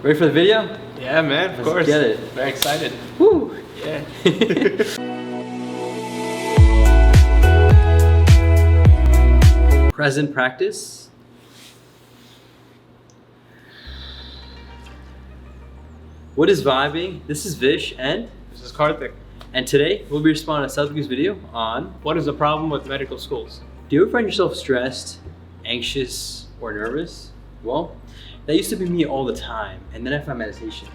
Ready for the video? Yeah, man, of course. Get it. Very excited. Woo! Yeah. Present practice. What is vibing? This is Vish and This is Karthik. today we'll be responding to Sadhguru's video on What is the problem with medical schools? do you ever find yourself stressed, anxious, or nervous? Well, that used to be me all the time, and then I found meditation.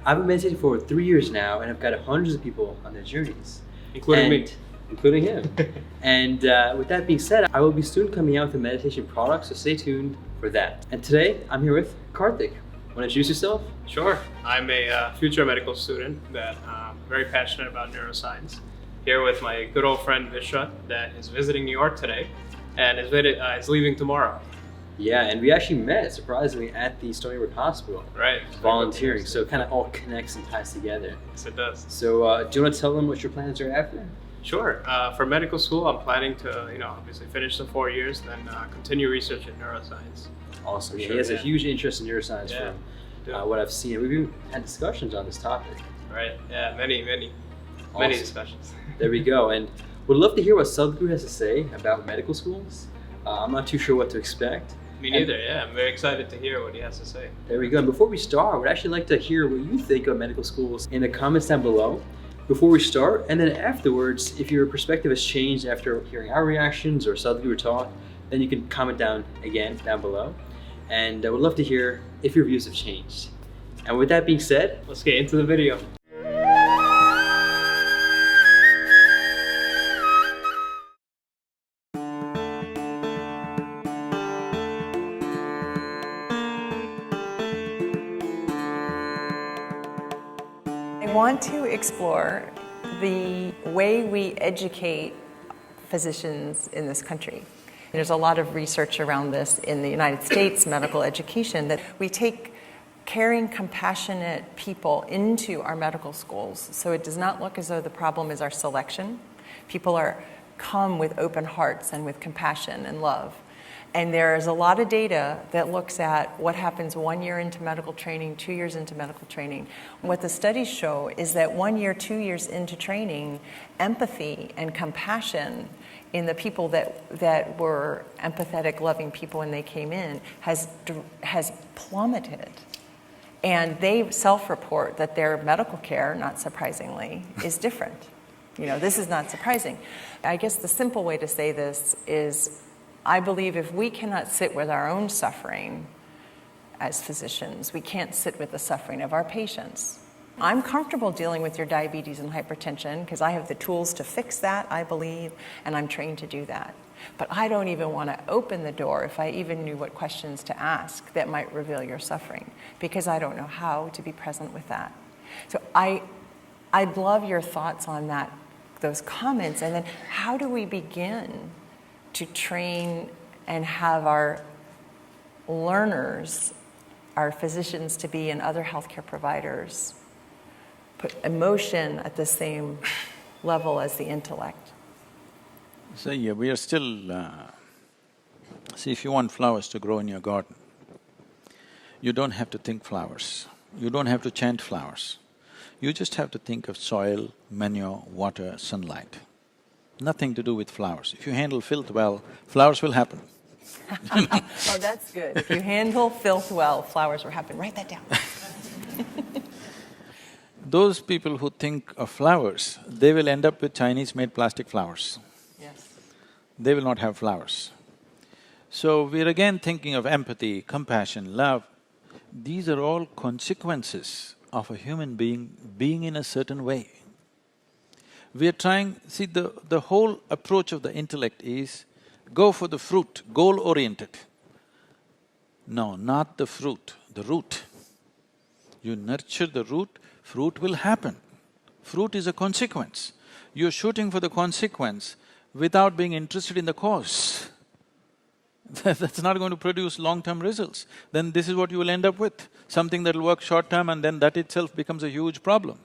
I've been meditating for over 3 years now, and I've got hundreds of people on their journeys. Including me. Including him. And with that being said, I will be soon coming out with a meditation product, so stay tuned for that. And today, I'm here with Karthik. Want to introduce yourself? Sure. I'm a future medical student that very passionate about neuroscience. Here with my good old friend Vish that is visiting New York today and is leaving tomorrow. Yeah, and we actually met, surprisingly, at the Stony Brook Hospital. Right. Volunteering, so it kind of all connects and ties together. Yes, it does. So do you want to tell them what your plans are after? Sure. For medical school, I'm planning to, obviously finish the 4 years, then continue research in neuroscience. Awesome. Sure, he has a yeah. huge interest in neuroscience from what I've seen. We've even had discussions on this topic. Right. Yeah. Many Awesome. discussions. There we go. And would love to hear what Sadhguru has to say about medical schools. I'm not too sure what to expect. Me neither. Yeah. I'm very excited to hear what he has to say. There we go. And before we start, I would actually like to hear what you think of medical schools in the comments down below before we start. And then afterwards, if your perspective has changed after hearing our reactions or Sadhguru talk, then you can comment down below. And I would love to hear if your views have changed. And with that being said, Let's get into the video. I want to explore the way we educate physicians in this country. There's a lot of research around this in the United States, medical education, that we take caring, compassionate people into our medical schools. So it does not look as though the problem is our selection. People come with open hearts and with compassion and love. And there's a lot of data that looks at what happens 1 year into medical training, 2 years into medical training. What the studies show is that 1 year, 2 years into training, empathy and compassion in the people that were empathetic, loving people when they came in has plummeted. And they self-report that their medical care, not surprisingly, is different. This is not surprising. I guess the simple way to say this is, I believe if we cannot sit with our own suffering as physicians, we can't sit with the suffering of our patients. I'm comfortable dealing with your diabetes and hypertension because I have the tools to fix that, I believe, and I'm trained to do that. But I don't even want to open the door if I even knew what questions to ask that might reveal your suffering, because I don't know how to be present with that. So I'd love your thoughts on that, those comments, and then how do we begin to train and have our learners, our physicians to be, and other healthcare providers, put emotion at the same level as the intellect? So yeah, we are still… see, if you want flowers to grow in your garden, you don't have to think flowers. You don't have to chant flowers. You just have to think of soil, manure, water, sunlight. Nothing to do with flowers. If you handle filth well, flowers will happen. Oh, that's good. If you handle filth well, flowers will happen. Write that down. Those people who think of flowers, they will end up with Chinese-made plastic flowers. Yes. They will not have flowers. So we're again thinking of empathy, compassion, love. These are all consequences of a human being in a certain way. We are trying… see, the whole approach of the intellect is go for the fruit, goal-oriented. No, not the fruit, the root. You nurture the root, fruit will happen. Fruit is a consequence. You're shooting for the consequence without being interested in the cause. That's not going to produce long-term results. Then this is what you will end up with, something that'll work short-term, and then that itself becomes a huge problem.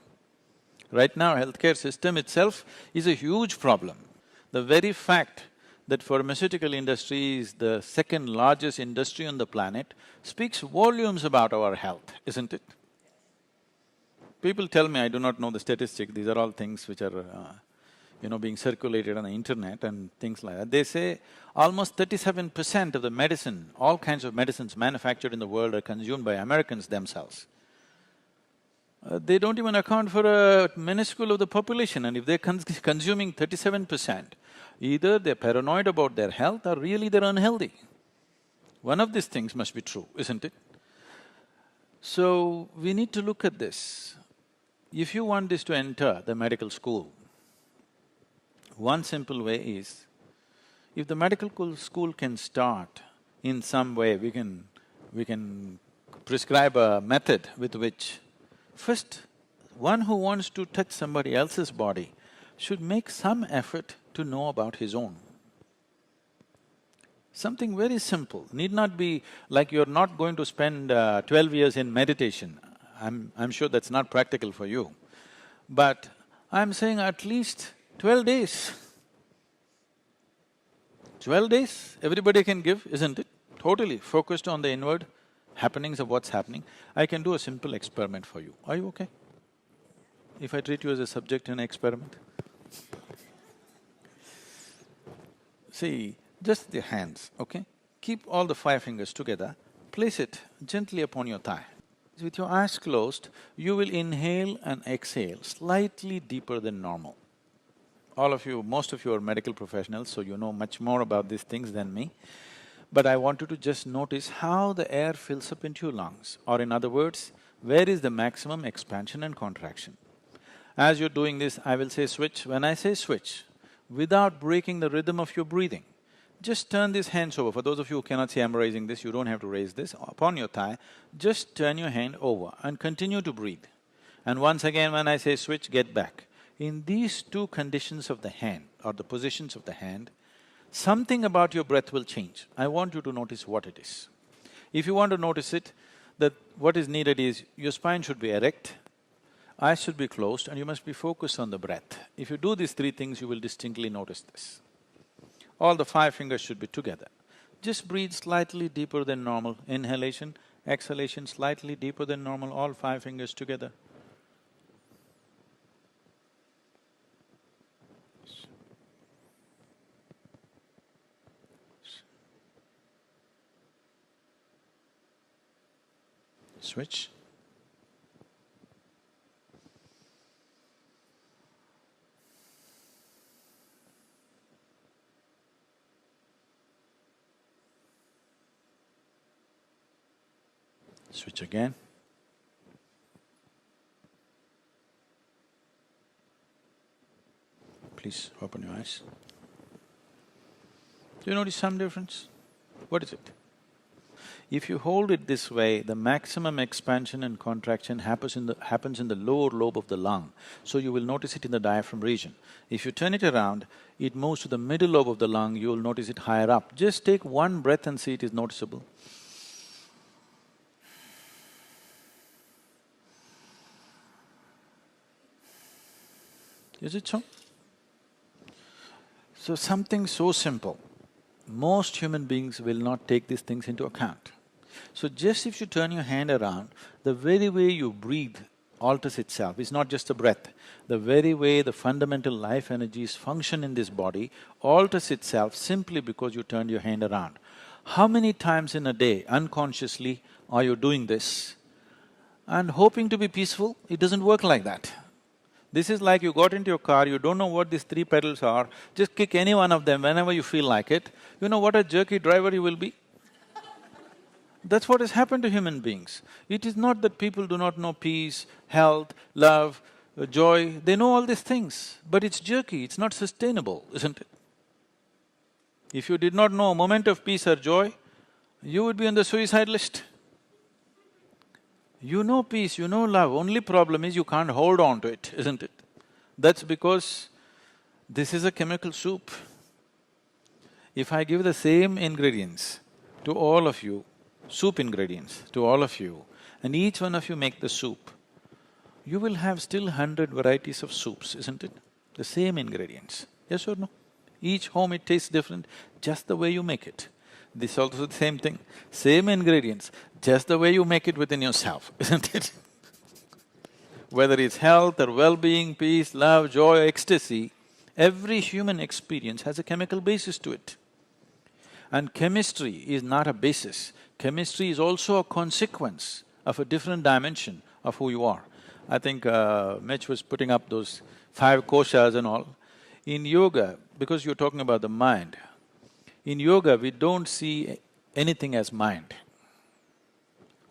Right now, healthcare system itself is a huge problem. The very fact that pharmaceutical industry is the second largest industry on the planet speaks volumes about our health, isn't it? People tell me I do not know the statistics, these are all things which are, being circulated on the internet and things like that. They say almost 37% of the medicine, all kinds of medicines manufactured in the world are consumed by Americans themselves. They don't even account for a minuscule of the population, and if they're consuming 37%, either they're paranoid about their health or really they're unhealthy. One of these things must be true, isn't it? So, we need to look at this. If you want this to enter the medical school, one simple way is, if the medical school can start in some way, we can prescribe a method with which first, one who wants to touch somebody else's body should make some effort to know about his own. Something very simple, need not be like you're not going to spend 12 years in meditation. I'm sure that's not practical for you. But I'm saying at least 12 days. 12 days, everybody can give, isn't it? Totally focused on the inward happenings of what's happening. I can do a simple experiment for you. Are you okay? If I treat you as a subject in an experiment? See, just the hands, okay? Keep all the 5 fingers together, place it gently upon your thigh. With your eyes closed, you will inhale and exhale slightly deeper than normal. All of you, most of you are medical professionals, so you know much more about these things than me. But I want you to just notice how the air fills up into your lungs, or in other words, where is the maximum expansion and contraction. As you're doing this, I will say switch. When I say switch, without breaking the rhythm of your breathing, just turn these hands over. For those of you who cannot see I'm raising this, you don't have to raise this. Upon your thigh, just turn your hand over and continue to breathe. And once again when I say switch, get back. In these two conditions of the hand, or the positions of the hand, something about your breath will change. I want you to notice what it is. If you want to notice it, that what is needed is your spine should be erect, eyes should be closed, and you must be focused on the breath. If you do these 3 things, you will distinctly notice this. All the 5 fingers should be together. Just breathe slightly deeper than normal. Inhalation, exhalation slightly deeper than normal, all 5 fingers together. Switch. Switch again. Please open your eyes. Do you notice some difference? What is it? If you hold it this way, the maximum expansion and contraction happens in the lower lobe of the lung, so you will notice it in the diaphragm region. If you turn it around, it moves to the middle lobe of the lung, you will notice it higher up. Just take one breath and see it is noticeable. Is it so? So something so simple, most human beings will not take these things into account. So just if you turn your hand around, the very way you breathe alters itself. It's not just the breath. The very way the fundamental life energies function in this body alters itself simply because you turned your hand around. How many times in a day, unconsciously, are you doing this and hoping to be peaceful? It doesn't work like that. This is like you got into your car, you don't know what these 3 pedals are, just kick any one of them whenever you feel like it. You know what a jerky driver you will be? That's what has happened to human beings. It is not that people do not know peace, health, love, joy, they know all these things, but it's jerky, it's not sustainable, isn't it? If you did not know a moment of peace or joy, you would be on the suicide list. You know peace, you know love, only problem is you can't hold on to it, isn't it? That's because this is a chemical soup. If I give the same ingredients to all of you, soup ingredients to all of you, and each one of you make the soup, you will have still 100 varieties of soups, isn't it? The same ingredients, yes or no? Each home it tastes different, just the way you make it. This also the same thing, same ingredients, just the way you make it within yourself, isn't it? Whether it's health or well-being, peace, love, joy, ecstasy, every human experience has a chemical basis to it. And chemistry is not a basis, chemistry is also a consequence of a different dimension of who you are. I think Mitch was putting up those 5 koshas and all. In yoga, because you're talking about the mind, in yoga we don't see anything as mind.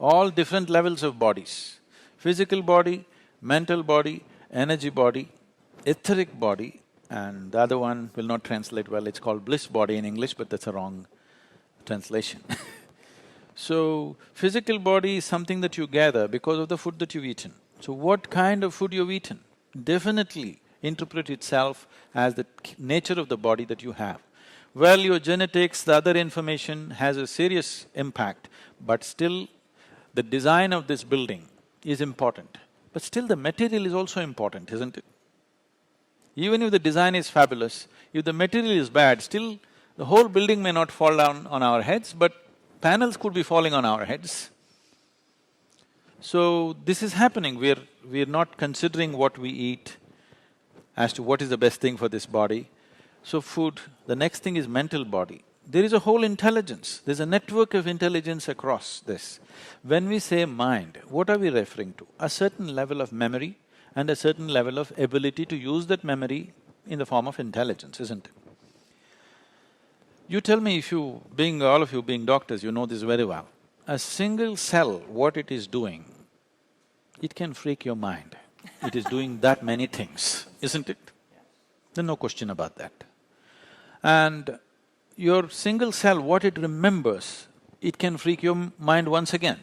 All different levels of bodies, physical body, mental body, energy body, etheric body, and the other one will not translate well, it's called bliss body in English, but that's a wrong translation. So, physical body is something that you gather because of the food that you've eaten. So what kind of food you've eaten definitely interpret itself as the nature of the body that you have. Well, your genetics, the other information has a serious impact, but still the design of this building is important. But still the material is also important, isn't it? Even if the design is fabulous, if the material is bad, still the whole building may not fall down on our heads, but panels could be falling on our heads. So, this is happening, we're not considering what we eat as to what is the best thing for this body. So food, the next thing is mental body. There is a whole intelligence, there's a network of intelligence across this. When we say mind, what are we referring to? A certain level of memory and a certain level of ability to use that memory in the form of intelligence, isn't it? You tell me if you, all of you being doctors, you know this very well. A single cell, what it is doing, it can freak your mind. It is doing that many things, isn't it? There's no question about that. And your single cell, what it remembers, it can freak your mind once again.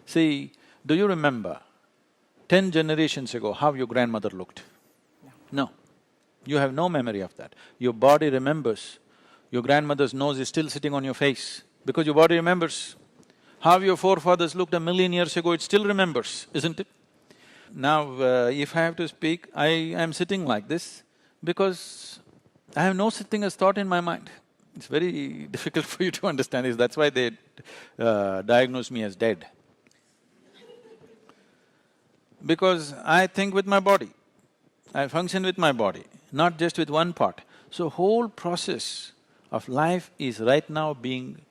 See, do you remember 10 generations ago how your grandmother looked? No. You have no memory of that. Your body remembers. Your grandmother's nose is still sitting on your face because your body remembers. How your forefathers looked 1,000,000 years ago, it still remembers, isn't it? Now, if I have to speak, I am sitting like this because I have no such thing as thought in my mind. It's very difficult for you to understand this, that's why they diagnose me as dead. Because I think with my body, I function with my body, not just with one part. So whole process of life is right now being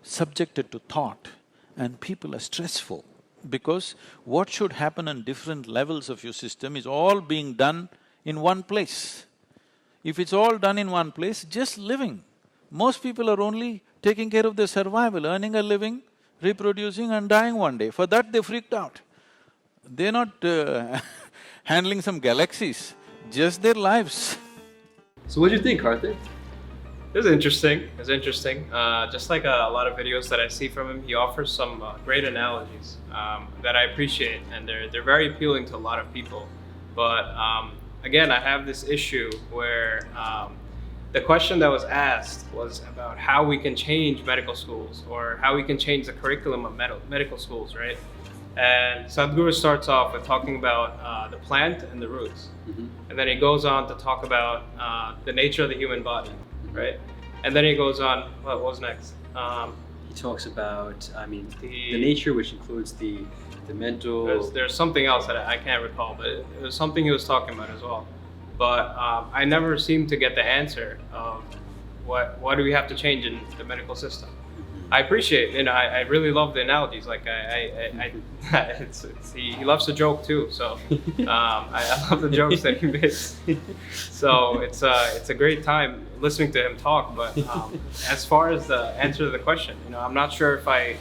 subjected to thought, and people are stressful because what should happen on different levels of your system is all being done in one place. If it's all done in one place, just living. Most people are only taking care of their survival, earning a living, reproducing and dying one day. For that they freaked out. They're not handling some galaxies, just their lives. So what do you think, Karthik? It was interesting, it was interesting. Just like a lot of videos that I see from him, he offers some great analogies that I appreciate, and they're very appealing to a lot of people. But again, I have this issue where the question that was asked was about how we can change medical schools or how we can change the curriculum of medical schools, right? And Sadhguru starts off with talking about the plant and the roots. Mm-hmm. And then he goes on to talk about the nature of the human body, right? And then he goes on, what was next? He talks about, the nature, which includes the mental… There's something else that I can't recall, but it was something he was talking about as well. But I never seem to get the answer of what do we have to change in the medical system. I appreciate, I really love the analogies. Like he loves to joke too. So I love the jokes that he makes. So it's a great time listening to him talk. But as far as the answer to the question, I'm not sure if I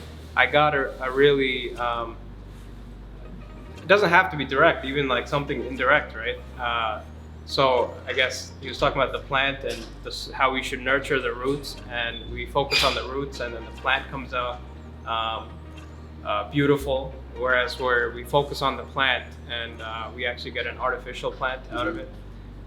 got a really. It doesn't have to be direct, even like something indirect, right? So I guess he was talking about the plant and how we should nurture the roots, and we focus on the roots, and then the plant comes out beautiful. Whereas where we focus on the plant and we actually get an artificial plant out of it.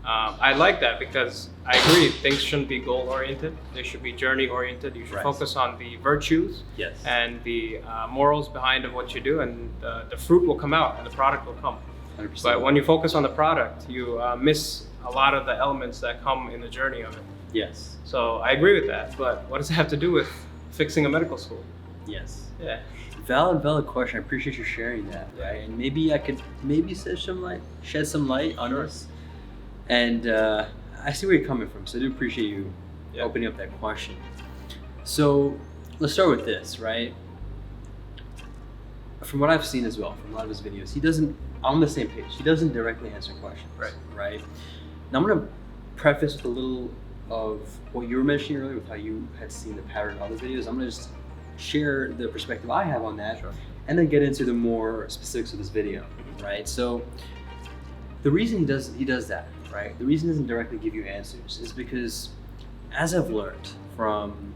I like that because I agree, things shouldn't be goal-oriented, they should be journey-oriented. You should focus on the virtues and the morals behind of what you do, and the fruit will come out and the product will come. 100%. But when you focus on the product, you miss a lot of the elements that come in the journey of it. Yes. So I agree with that, but what does it have to do with fixing a medical school? Yes. Yeah. Valid question. I appreciate you sharing that, right? And maybe I could shed some light on Sure. this. And I see where you're coming from, so I do appreciate you Yeah. opening up that question. So let's start with this, right? From what I've seen as well, from a lot of his videos, he doesn't, on the same page, he doesn't directly answer questions, right? Now I'm going to preface with a little of what you were mentioning earlier with how you had seen the pattern in other videos. I'm going to just share the perspective I have on that, Sure. and then get into the more specifics of this video, right? So the reason he does that, right? The reason he doesn't directly give you answers is because, as I've learned from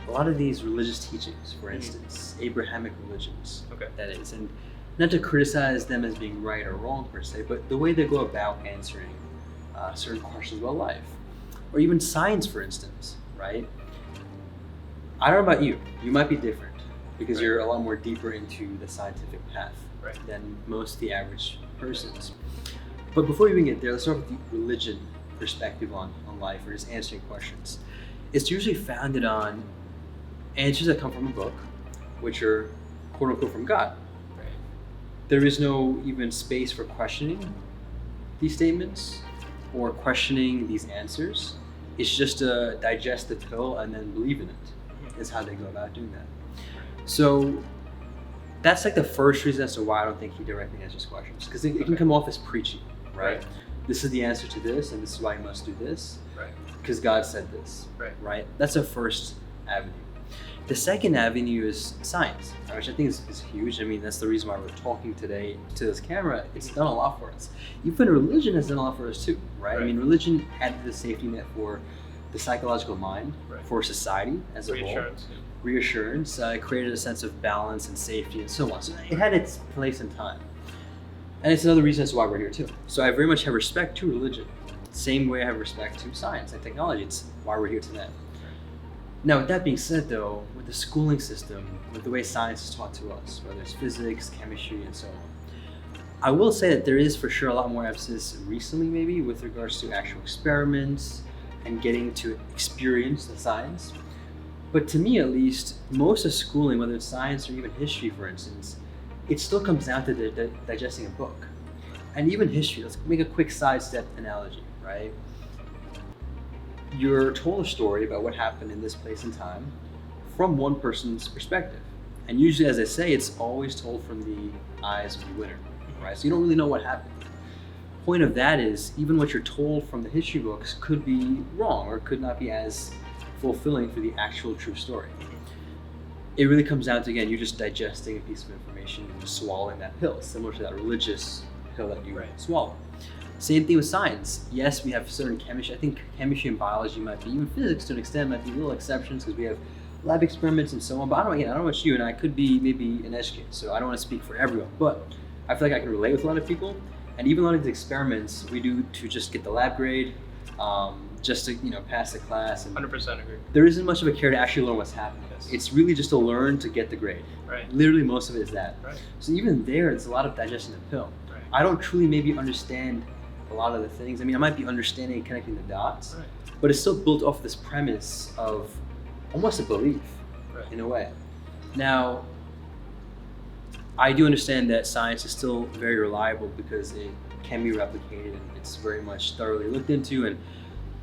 a lot of these religious teachings, for instance, Abrahamic religions, Okay. that is, and not to criticize them as being right or wrong per se, but the way they go about answering certain questions about life, or even science, for instance, right? I don't know about you. You might be different because Right. you're a lot more deeper into the scientific path Right. than most of the average persons. But before we even get there, let's start with the religion perspective on life, or just answering questions. It's usually founded on answers that come from a book, which are quote unquote from God. Right. There is no even space for questioning these statements or questioning these answers. It's just to digest the pill and then believe in it, is how they go about doing that. So that's like the first reason as to why I don't think he directly answers questions, because it can come off as preachy, right? Right. This is the answer to this, and this is why you must do this, Right. because God said this, Right. That's the first avenue. The second avenue is science, which I think is huge. I mean, that's the reason why we're talking today to this camera. It's done a lot for us. Even religion has done a lot for us too, right? I Right. mean, religion had the safety net for the psychological mind, Right. for society as a whole. Reassurance. Reassurance, it created a sense of balance and safety and so on. So it had its place in time. And it's another reason as to why we're here too. So I very much have respect to religion. Same way I have respect to science and technology. It's why we're here today. Now, with that being said though, with the schooling system, with the way science is taught to us, whether it's physics, chemistry, and so on, I will say that there is for sure a lot more emphasis recently maybe with regards to actual experiments and getting to experience the science. But to me at least, most of schooling, whether it's science or even history for instance, it still comes down to digesting a book. And even history, let's make a quick sidestep analogy, right? You're told a story about what happened in this place and time from one person's perspective. And usually, as I say, it's always told from the eyes of the winner, right? So you don't really know what happened. Point of that is, even what you're told from the history books could be wrong or could not be as fulfilling for the actual true story. It really comes down to, again, you just digesting a piece of information and just swallowing that pill, similar to that religious pill that you swallow. Same thing with science. Yes, we have certain chemistry. I think chemistry and biology might be, even physics to an extent, might be little exceptions because we have lab experiments and so on. But I don't know what you, and I could be maybe an educator, so I don't want to speak for everyone. But I feel like I can relate with a lot of people. And even a lot of these experiments we do to just get the lab grade, just to pass the class. And 100% agree. there isn't much of a care to actually learn what's happening. Yes. It's really just to learn to get the grade. Right. Literally, most of it is that. Right. So even there, it's a lot of digesting the pill. Right. I don't truly maybe understand a lot of the things. I mean, I might be understanding and connecting the dots, Right. but it's still built off this premise of almost a belief, Right. in a way. Now, I do understand that science is still very reliable because it can be replicated and it's very much thoroughly looked into, and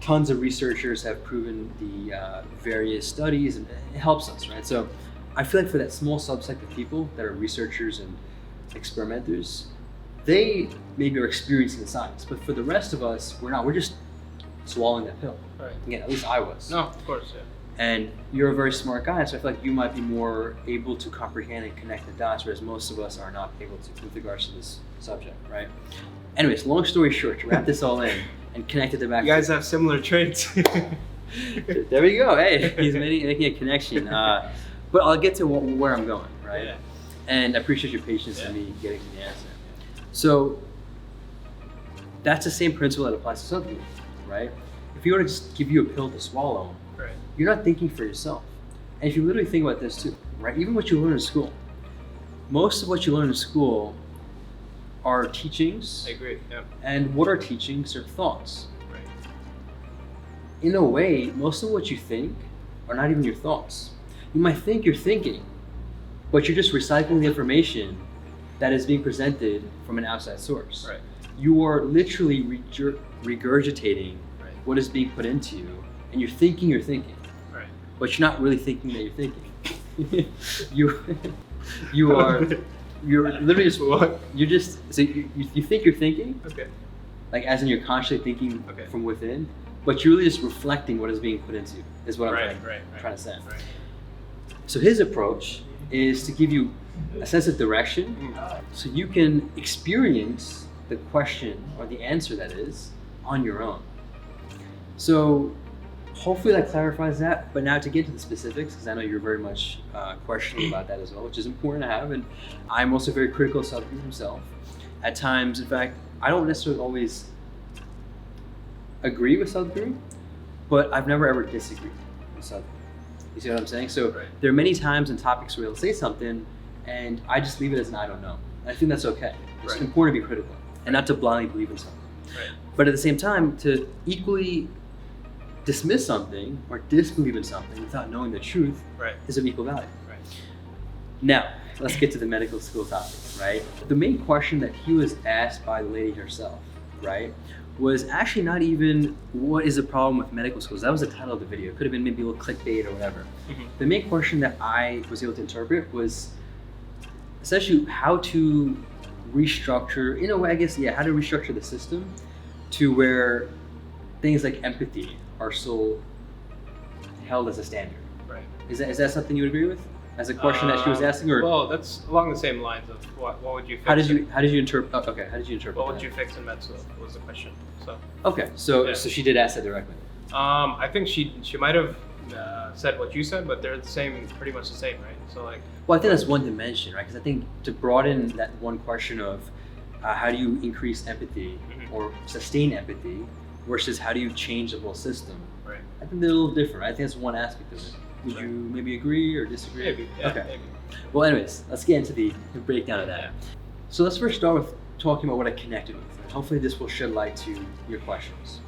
tons of researchers have proven the various studies, and it helps us, right? So I feel like for that small subset of people that are researchers and experimenters, they maybe are experiencing the science, but for the rest of us, we're not. We're just swallowing that pill. Right. Again, at least I was. No, of course, yeah. And you're a very smart guy, so I feel like you might be more able to comprehend and connect the dots, whereas most of us are not able to with regards to this subject, right? Anyways, long story short, to wrap this all in and connect it to back. You guys have similar traits. There we go. Hey, he's making a connection. But I'll get to where I'm going, right? Yeah. And I appreciate your patience in me getting to the answer. So that's the same principle that applies to Sadhguru, right? If you were to just give you a pill to swallow, Right. you're not thinking for yourself. And if you literally think about this too, right? Even what you learn in school, most of what you learn in school are teachings. I agree, yeah. And what are teachings are thoughts. Right. in a way, most of what you think are not even your thoughts. You might think you're thinking, but you're just recycling the information that is being presented from an outside source. Right. You are literally regurgitating Right. what is being put into you, and you're thinking, Right. but you're not really thinking that you're thinking. You're literally just What? you're just so you think you're thinking, Okay. like as in you're consciously thinking Okay. from within, but you're really just reflecting what is being put into you, is what Right, I'm right, right. trying to say. Right. So his approach is to give you a sense of direction so you can experience the question or the answer that is on your own. So hopefully that clarifies that, but now to get to the specifics, because I know you're very much questioning about that as well, which is important to have, and I'm also very critical of Sadhguru himself. At times, in fact, I don't necessarily always agree with Sadhguru, but I've never ever disagreed with Sadhguru. You see what I'm saying? So Right. there are many times in topics where he'll say something, and I just leave it as an I don't know. And I think that's okay. It's Right. important to be critical and not to blindly believe in something. Right. But at the same time, to equally dismiss something or disbelieve in something without knowing the truth Right. is of equal value. Right. Now, let's get to the medical school topic, right? The main question that he was asked by the lady herself, right, was actually not even what is the problem with medical schools. That was the title of the video. It could have been maybe a little clickbait or whatever. Mhm. The main question that I was able to interpret was essentially how to restructure, in a way, I guess, how to restructure the system to where things like empathy are still held as a standard. Right. Is that something you would agree with? As a question that she was asking, or Well, that's along the same lines of what would you fix? how did you interpret? Oh, okay, how did you interpret? What would that? you fix in med school? Was the question. So. Okay, so Yeah. so she did ask that directly. I think she might have said what you said, but they're the same, pretty much the same, right? So like. Well, I think that's one dimension, right? Because I think to broaden that one question of how do you increase empathy Mhm. or sustain empathy versus how do you change the whole system, Right. I think they're a little different. Right? I think that's one aspect of it. Would Right. you maybe agree or disagree? Maybe. Yeah. Okay. Maybe. Well, anyways, let's get into the breakdown of that. Yeah. So let's first start with talking about what I connected with. And hopefully this will shed light to your questions.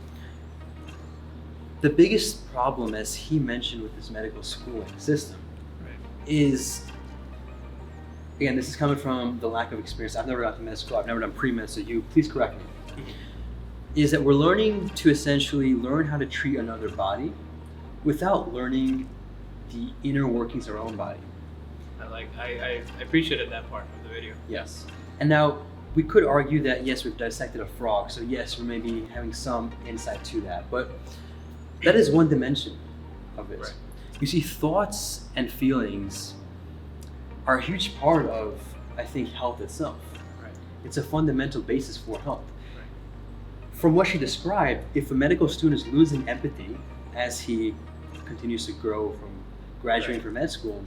The biggest problem, as he mentioned with this medical schooling system, Right. is, again, this is coming from the lack of experience. I've never gone to med school. I've never done pre-med, so you please correct me. Mhm. Is that we're learning to essentially learn how to treat another body without learning the inner workings of our own body. I appreciated that part of the video. Yes. And now we could argue that yes, we've dissected a frog, so yes, we're maybe having some insight to that, but that is one dimension of it. Right. You see, thoughts and feelings are a huge part of, I think, health itself. Right. It's a fundamental basis for health. Right. From what she described, if a medical student is losing empathy as he continues to grow from graduating Right. from med school,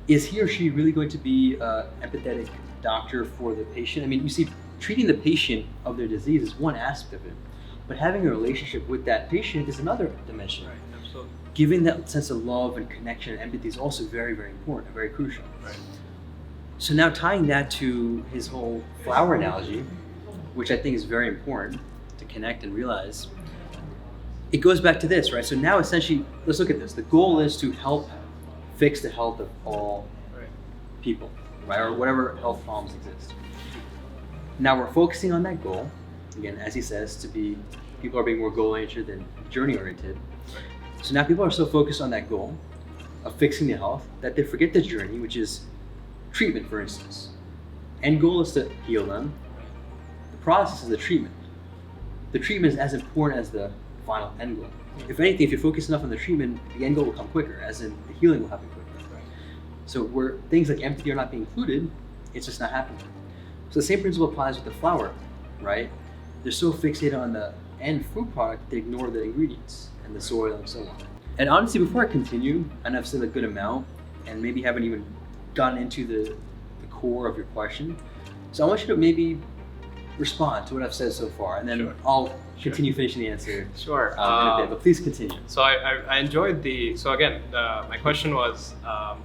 is he or she really going to be an empathetic doctor for the patient? I mean, you see, treating the patient of their disease is one aspect of it, but having a relationship with that patient is another dimension. Right. Absolutely. Giving that sense of love and connection and empathy is also very, very important and very crucial. Right. So now tying that to his whole flower analogy, which I think is very important to connect and realize, it goes back to this, right? So now essentially, let's look at this. The goal is to help fix the health of all Right. people, right? Or whatever health problems exist. Now we're focusing on that goal. Again, as he says, to be, people are being more goal-oriented than journey-oriented. Right. So now people are so focused on that goal of fixing their health that they forget the journey, which is treatment, for instance. End goal is to heal them. The process is the treatment. The treatment is as important as the final end goal. If anything, if you focus enough on the treatment, the end goal will come quicker, as in the healing will happen quicker. Right. So where things like empathy are not being included, it's just not happening. So the same principle applies with the flower, right? They're so fixated on the end fruit product, they ignore the ingredients and the soil and so on. And honestly, before I continue, and I've said a good amount, and maybe haven't even gotten into the core of your question, so I want you to maybe respond to what I've said so far, and then Sure. I'll continue finishing the answer Sure. in a bit, but please continue. So I enjoyed so again, my question was,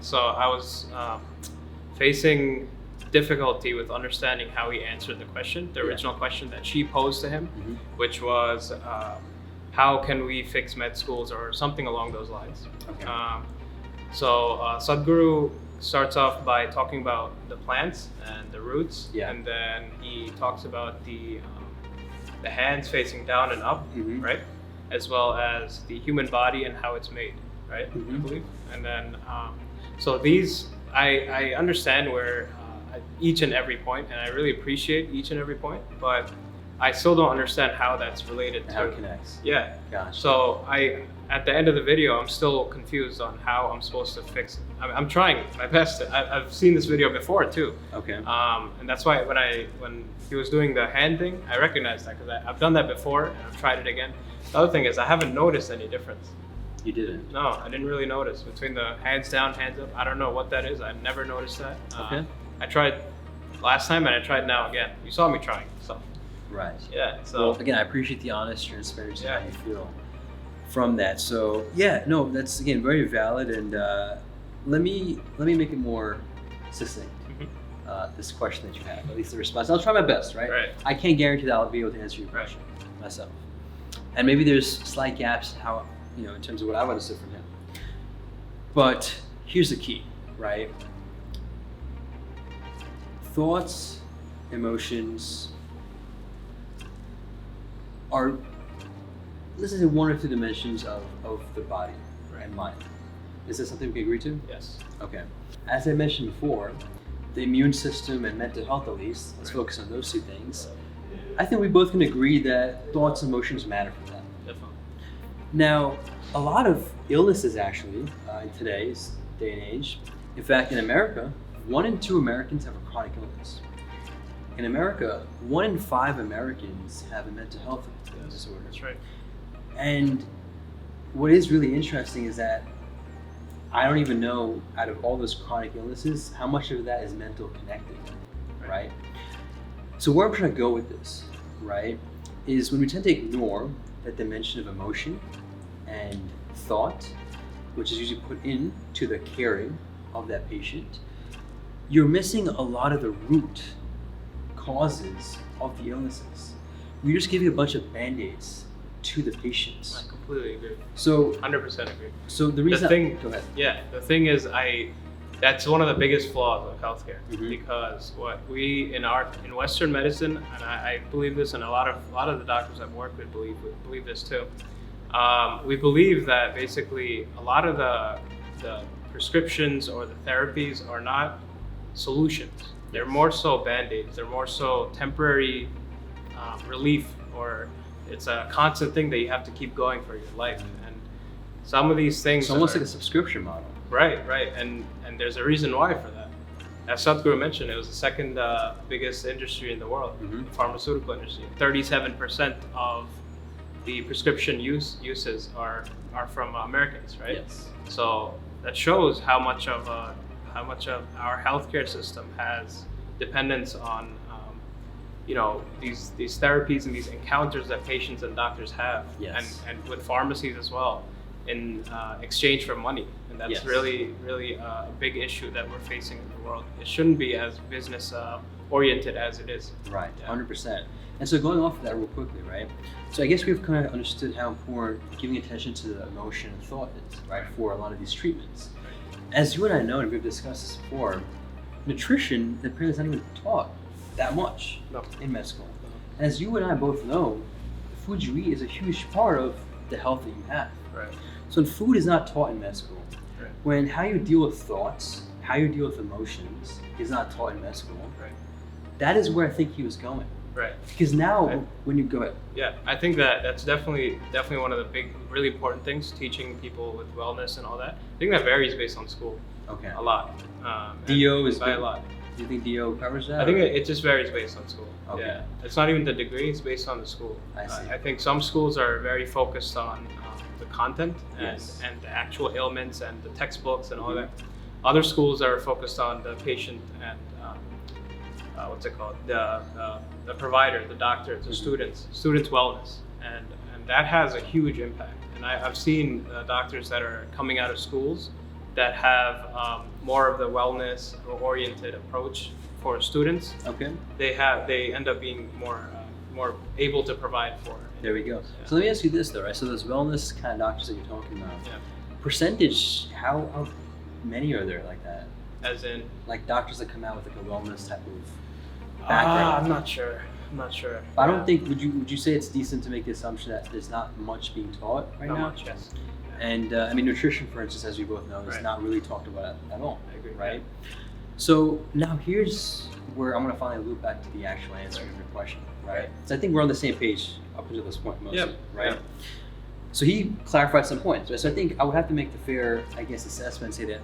so I was facing difficulty with understanding how he answered the question, the original question that she posed to him, Mhm. which was, how can we fix med schools or something along those lines. Okay. So Sadhguru starts off by talking about the plants and the roots, Yeah. and then he talks about the hands facing down and up, Mhm. right, as well as the human body and how it's made, right, I Mhm. believe. And then so these I understand where each and every point, and I really appreciate each and every point, but I still don't understand how that's related How to it connects. yeah. Gosh. So at the end of the video, I'm still confused on how I'm supposed to fix it. I'm trying my best. I've seen this video before too, Okay. and that's why when he was doing the hand thing, I recognized that because I've done that before and I've tried it again. The other thing is I haven't noticed any difference. You didn't. No, I didn't really notice between the hands down, hands up. I don't know what that is. I never noticed that. Okay. I tried last time and I tried now again. You saw me trying, so Right. yeah. So Well, again, I appreciate the honest transparency Yeah. how you feel from that. So yeah, no, that's again very valid. And let me make it more succinct. This question that you have, at least the response. I'll try my best, right? Right. I can't guarantee that I'll be able to answer your Right. question myself. And maybe there's slight gaps how in terms of what I've understood from him. But here's the key, right? Thoughts, emotions are, let's say, one or two dimensions of the body and mind. Is this something we can agree to? yes. Okay. As I mentioned before, the immune system and mental health, at least, let's focus on those two things. I think we both can agree that thoughts and emotions matter for that. Definitely. Now, a lot of illnesses actually in today's day and age, in fact, in America, 1 in 2 Americans have a chronic illness. In America, 1 in 5 Americans have a mental health disorder. That's right. And what is really interesting is that I don't even know, out of all those chronic illnesses, how much of that is mental connected, right? So where I'm trying to go with this, right, is when we tend to ignore that dimension of emotion and thought, which is usually put into the caring of that patient, you're missing a lot of the root causes of the illnesses. We just give you a bunch of band-aids to the patients. I completely agree. So 100% agree. So the reason go ahead. Yeah, the thing is, that's one of the biggest flaws of healthcare, Mhm. because what we in Western medicine, and I believe this, and a lot of the doctors I've worked with believe this too. We believe that basically a lot of the prescriptions or the therapies are not solutions. They're more so band-aids. They're more so temporary relief, or it's a constant thing that you have to keep going for your life. And some of these things It's almost are, like a subscription model. right, and there's a reason why for that. As Sadhguru mentioned, it was the second biggest industry in the world, Mhm. the pharmaceutical industry. 37% of the prescription uses are from Americans, right? Yes. So that shows how much of our healthcare system has dependence on these therapies and these encounters that patients and doctors have, Yes. and with pharmacies as well, in exchange for money. And that's Yes. really a big issue that we're facing in the world. It shouldn't be as business oriented as it is. Right, Yeah. 100%. And so going off of that real quickly, right? So I guess we've kind of understood how important giving attention to the emotion and thought is, right, for a lot of these treatments. As you and I know, and we've discussed this before, nutrition apparently is not even taught that much No. in med school. As you and I both know, the food you eat is a huge part of the health that you have. Right. So when food is not taught in med school, Right. when how you deal with thoughts, how you deal with emotions is not taught in med school, Right. that is where I think he was going. Right. Because now, Right. when you go ahead, Yeah, I think that's definitely one of the big, really important things. Teaching people with wellness and all that. I think that varies based on school okay. a lot. DO and is by big. a lot. Do you think DO covers that? I think or- it just varies based on school. Okay. Yeah, it's not even the degree; it's based on the school. I see. I think some schools are very focused on the content and, Yes. and the actual ailments and the textbooks and all Mhm. that. Other schools are focused on the patient and what's it called? The provider, the doctor, the Mhm. students' wellness, and that has a huge impact. And I've seen doctors that are coming out of schools that have more of the wellness oriented approach for students. Okay. They end up being more more able to provide for. There we go. Yeah. So let me ask you this though, right? So those wellness kind of doctors that you're talking about, Yeah. percentage, how many are there like that? As in, Like doctors that come out with like a wellness type of background? I'm not sure. I don't think, would you say it's decent to make the assumption that there's not much being taught right Not now? much, yes. And I mean, nutrition, for instance, as we both know, is Right. not really talked about at all. I agree. Right? So now here's where I'm going to finally loop back to the actual answer of your question, right? Right. So I think we're on the same page up until this point mostly, Yep. right? Yep. So he clarified some points, right? So I think I would have to make the fair, I guess, assessment and say that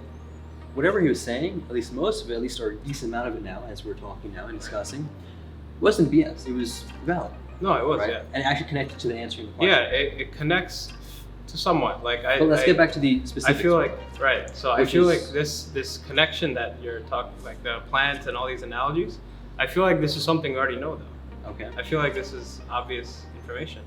whatever he was saying, at least most of it, at least or a decent amount of it now, as we're talking now and discussing, wasn't BS. It was valid, No, it was, right? yeah. And it actually connected to the answering the question. Yeah, it connects to somewhat. Like But let's get back to the I specifics. feel like right. So I Which feel is- like this connection that you're talking, like the plants and all these analogies. I feel like this is something we already know, though. Okay. I feel like this is obvious information.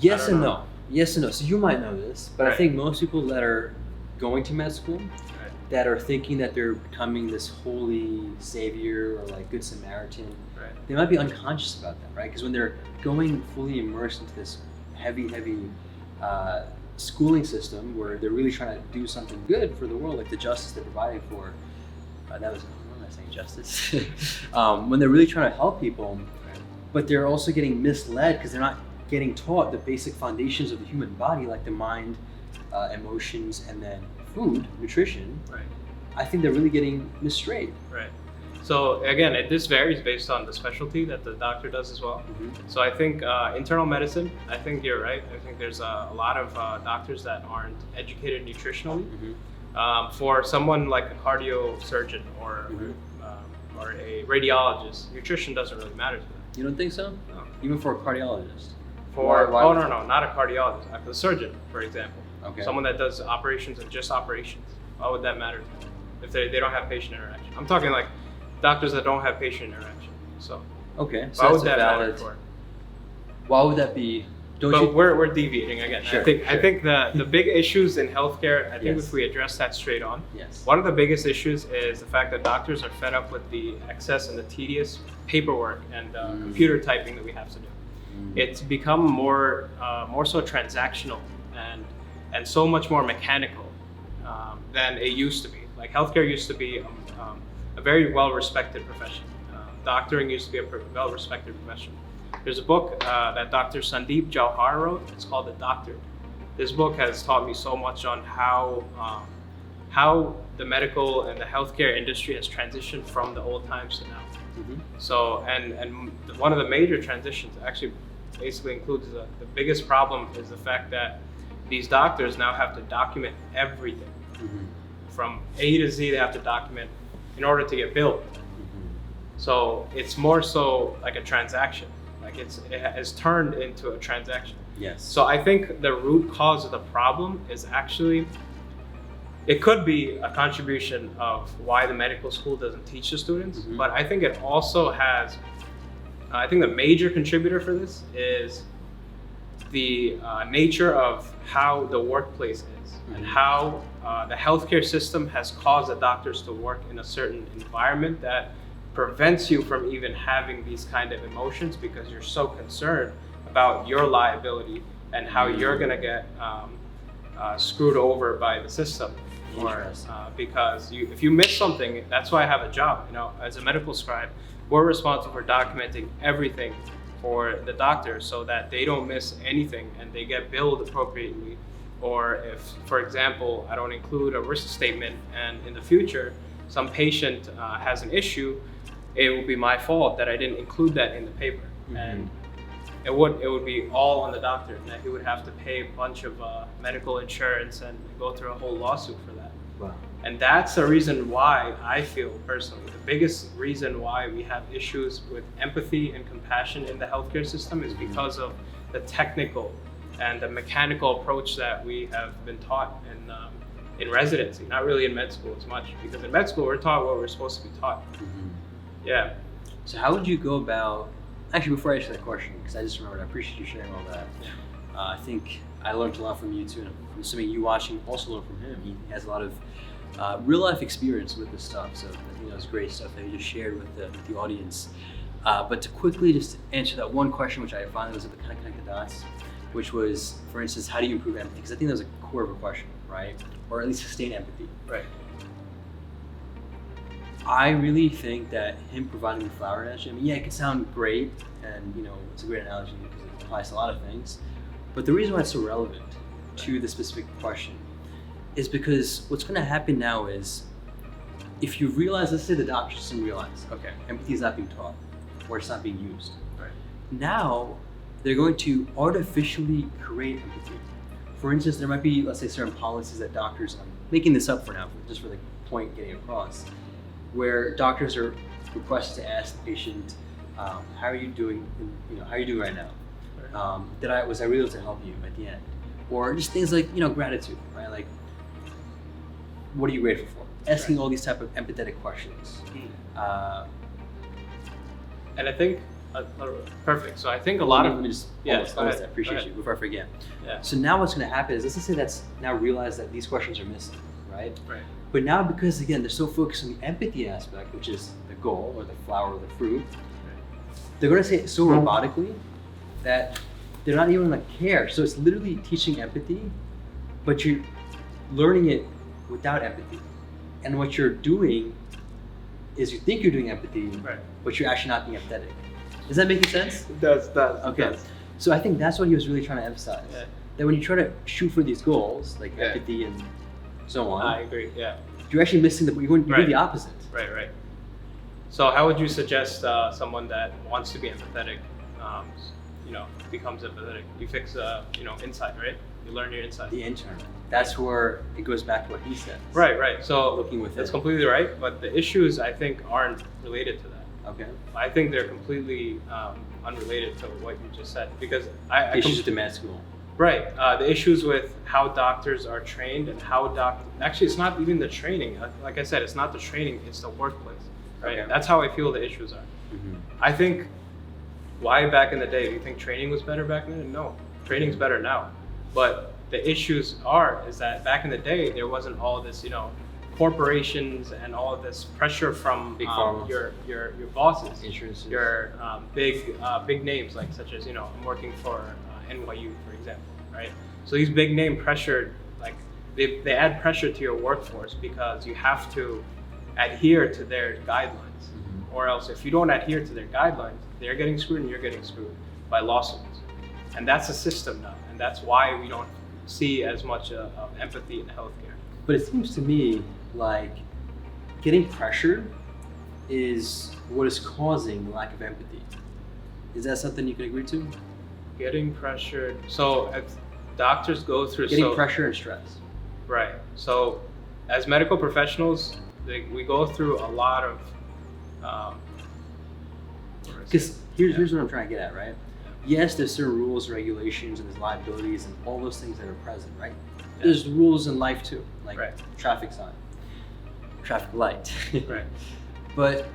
Yes I don't and know. no. Yes and no. So you might know this, but I Right. think most people that are going to med school, Right. that are thinking that they're becoming this holy savior or like good Samaritan, Right. they might be unconscious about that, right? Because when they're going fully immersed into this heavy schooling system where they're really trying to do something good for the world, like the justice they're providing for, that was, what am I saying, justice? When they're really trying to help people, but they're also getting misled because they're not getting taught the basic foundations of the human body, like the mind, emotions, and then food, nutrition. Right. I think they're really getting misstrayed. Right. So again, this varies based on the specialty that the doctor does as well. So I think internal medicine, I think you're right. I think there's a lot of doctors that aren't educated nutritionally. For someone like a cardio surgeon or a radiologist, nutrition doesn't really matter to them. You don't think so? No. Even for a cardiologist? For Why- no, not a cardiologist. Like a surgeon, for example. Okay. Someone that does operations and just operations. Why would that matter to them if they don't have patient interaction? I'm talking like doctors that don't have patient interaction. So Okay. So why that's would a that matter valid. for? Why would that be? Don't But you? we're deviating again. Sure, I think sure. the big issues in healthcare. I think Yes. if we address that straight on, Yes. one of the biggest issues is the fact that doctors are fed up with the excess and the tedious paperwork and computer typing that we have to do. It's become more so transactional and so much more mechanical than it used to be. Like healthcare used to be a very well-respected profession. Doctoring used to be a well-respected profession. There's a book that Dr. Sandeep Jauhar wrote. It's called The Doctor. This book has taught me so much on how the medical and the healthcare industry has transitioned from the old times to now. So, and one of the major transitions actually basically includes the biggest problem is the fact that these doctors now have to document everything. From A to Z, they have to document in order to get billed. So it's more so like a transaction. Like it has turned into a transaction. Yes. So I think the root cause of the problem is actually, it could be a contribution of why the medical school doesn't teach the students, but I think it also has, I think the major contributor for this is the nature of how the workplace is and how the healthcare system has caused the doctors to work in a certain environment that prevents you from even having these kind of emotions because you're so concerned about your liability and how you're gonna get screwed over by the system. Or because if you miss something, that's why I have a job. You know, as a medical scribe, we're responsible for documenting everything for the doctor so that they don't miss anything and they get billed appropriately. Or if, for example, I don't include a risk statement and in the future some patient has an issue, it will be my fault that I didn't include that in the paper. And it would be all on the doctor, and that he would have to pay a bunch of medical insurance and go through a whole lawsuit for that. Wow. And that's the reason why I feel personally, the biggest reason why we have issues with empathy and compassion in the healthcare system is because of the technical and the mechanical approach that we have been taught in residency, not really in med school as much, because in med school we're taught what we're supposed to be taught. Yeah. So how would you go about, actually before I answer that question, because I just remembered, I appreciate you sharing all that. I think I learned a lot from you too, and I'm assuming you watching also learned from him. He has a lot of real life experience with this stuff, so I think that was great stuff that you just shared with the audience. But to quickly just answer that one question, which I finally was able to kind of connect the dots, which was, for instance, how do you improve empathy? Because I think that was a core of a question, right? Or at least sustain empathy. Right. I really think that him providing the flower analogy, I mean, yeah, it can sound great, and it's a great analogy because it applies to a lot of things. But the reason why it's so relevant to the specific question is because what's going to happen now is, if you realize, let's say the doctor doesn't realize, okay, empathy is not being taught, or it's not being used. Right. Now, they're going to artificially create empathy. For instance, there might be, let's say, certain policies that doctors, I'm making this up for now, just for the point getting across, where doctors are requested to ask the patient, how are you doing? How are you doing right now? Was I able to help you at the end? Or just things like, gratitude, right? Like, what are you grateful for? Asking all these type of empathetic questions. And I think, perfect. So I think a lot of, let me just go ahead. I appreciate you before I forget. Yeah. So now what's going to happen is, let's just say that's now realized that these questions are missing, right? Right. But now, because again, they're so focused on the empathy aspect, which is the goal or the flower or the fruit, they're going to say it so robotically that they're not even going to care. So it's literally teaching empathy, but you're learning it without empathy. And what you're doing is you think you're doing empathy, Right. but you're actually not being empathetic. Does that make sense? It does. Okay. It does. So I think that's what he was really trying to emphasize. Yeah. That when you try to shoot for these goals, like Yeah. empathy and so on, I agree. Yeah. you're actually missing you're doing Right. the opposite. Right. So how would you suggest someone that wants to be empathetic, becomes empathetic? You fix, insight, right? You learn your insight. The internal. That's where it goes back to what he said. Right. So Looking within. that's completely right. But the issues, I think, aren't related to that. Okay. I think they're completely unrelated to what you just said, because Issues with the med school. Right. The issues with how doctors are trained and how actually, it's not even the training. Like I said, it's not the training, it's the workplace. Right. Okay. That's how I feel the issues are. Mm-hmm. I think, why back in the day? Do you think training was better back then? No. Training's better now. But the issues is that back in the day, there wasn't all this, corporations and all of this pressure from Big pharma. your bosses, Insurances. your big names, like such as, I'm working for NYU, for example, right? So these big name pressured, like they add pressure to your workforce because you have to adhere to their guidelines, or else if you don't adhere to their guidelines, they're getting screwed and you're getting screwed by lawsuits. And that's a system now, and that's why we don't see as much of empathy in healthcare. But it seems to me like getting pressured is what is causing the lack of empathy. Is that something you can agree to? Getting pressured. So as doctors go through Getting pressure and stress. Right. So as medical professionals, we go through a lot of. Because here's what I'm trying to get at, right? Yes, there's certain rules, regulations, and there's liabilities and all those things that are present, right? Yeah. There's rules in life too, like Right. traffic sign, traffic light. Right. But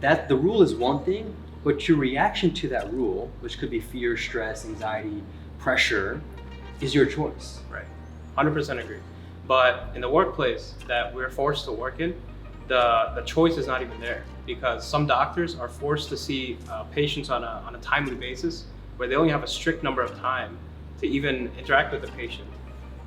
the rule is one thing, but your reaction to that rule, which could be fear, stress, anxiety, pressure, is your choice. Right. 100% agree. But in the workplace that we're forced to work in, the choice is not even there, because some doctors are forced to see patients on a timely basis, where they only have a strict number of time to even interact with the patient.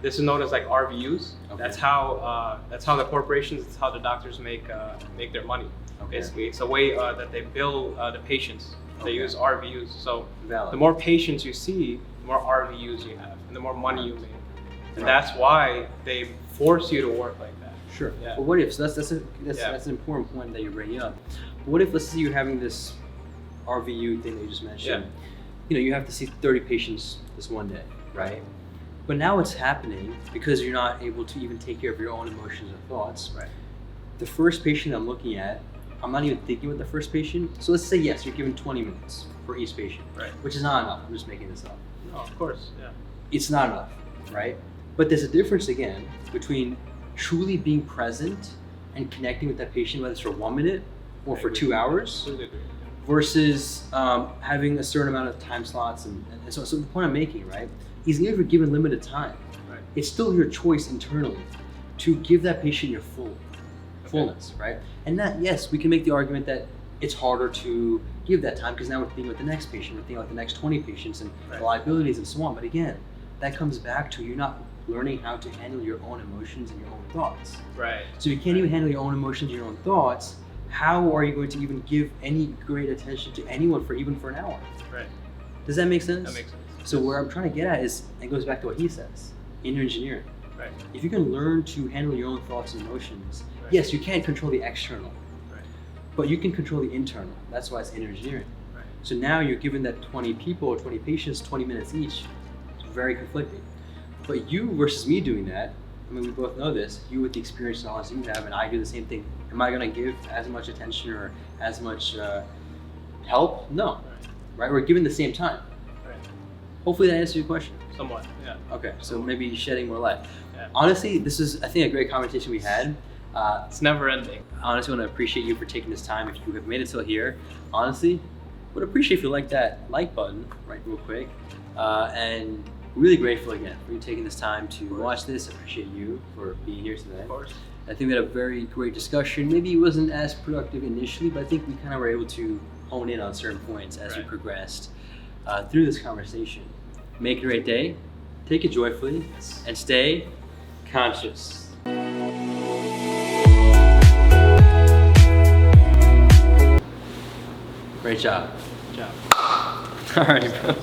This is known as like RVUs. Okay. That's how the corporations, that's how the doctors make their money. Okay. Basically, it's a way that they bill the patients. They Okay. use RVUs. So Valid. the more patients you see, the more RVUs you have, and the more money you make. And Right. that's why they force you to work like that. Sure. Yeah. But what if, so that's Yeah. an important point that you're bringing up. But what if, let's say you're having this RVU thing that you just mentioned. You have to see 30 patients this one day, right? But now what's happening, because you're not able to even take care of your own emotions or thoughts, Right. the first patient I'm looking at, I'm not even thinking with the first patient. So let's say, yes, you're given 20 minutes for each patient, Right. which is not enough. I'm just making this up. No, of course. Yeah. It's not enough, right? But there's a difference again between truly being present and connecting with that patient, whether it's for 1 minute or I for agree. 2 hours, Absolutely agree. versus having a certain amount of time slots. And so the point I'm making, right, is even if you're given limited time, Right. it's still your choice internally to give that patient your fullness, right? And that, yes, we can make the argument that it's harder to give that time because now we're thinking about the next patient, we're thinking about the next 20 patients and Right. liabilities and so on. But again, that comes back to you're not learning how to handle your own emotions and your own thoughts. Right. So if you can't even handle your own emotions, your own thoughts, how are you going to even give any great attention to anyone for even for an hour? Right. Does that make sense? That makes sense. So where I'm trying to get at is, it goes back to what he says, inner engineering. Right. If you can learn to handle your own thoughts and emotions, Right. yes, you can't control the external, Right. but you can control the internal. That's why it's inner engineering. Right. So now you're given that 20 people or 20 patients, 20 minutes each. It's very conflicting. But you versus me doing that, I mean, we both know this, you with the experience and knowledge you have, and I do the same thing. Am I going to give as much attention or as much help? No. Right. Right? We're given the same time. Right. Hopefully that answers your question. Somewhat. Yeah. Okay, so maybe shedding more light. Yeah. Honestly, this is, I think, a great conversation we had. It's never ending. I honestly want to appreciate you for taking this time. If you have made it till here, honestly, would appreciate if you like that like button, right, real quick. And really grateful again for you taking this time to watch this. I appreciate you for being here today. Of course. I think we had a very great discussion. Maybe it wasn't as productive initially, but I think we kind of were able to hone in on certain points as we Right. progressed through this conversation. Make it a great day, take it joyfully, and stay conscious. Great job. Good job. All right, bro.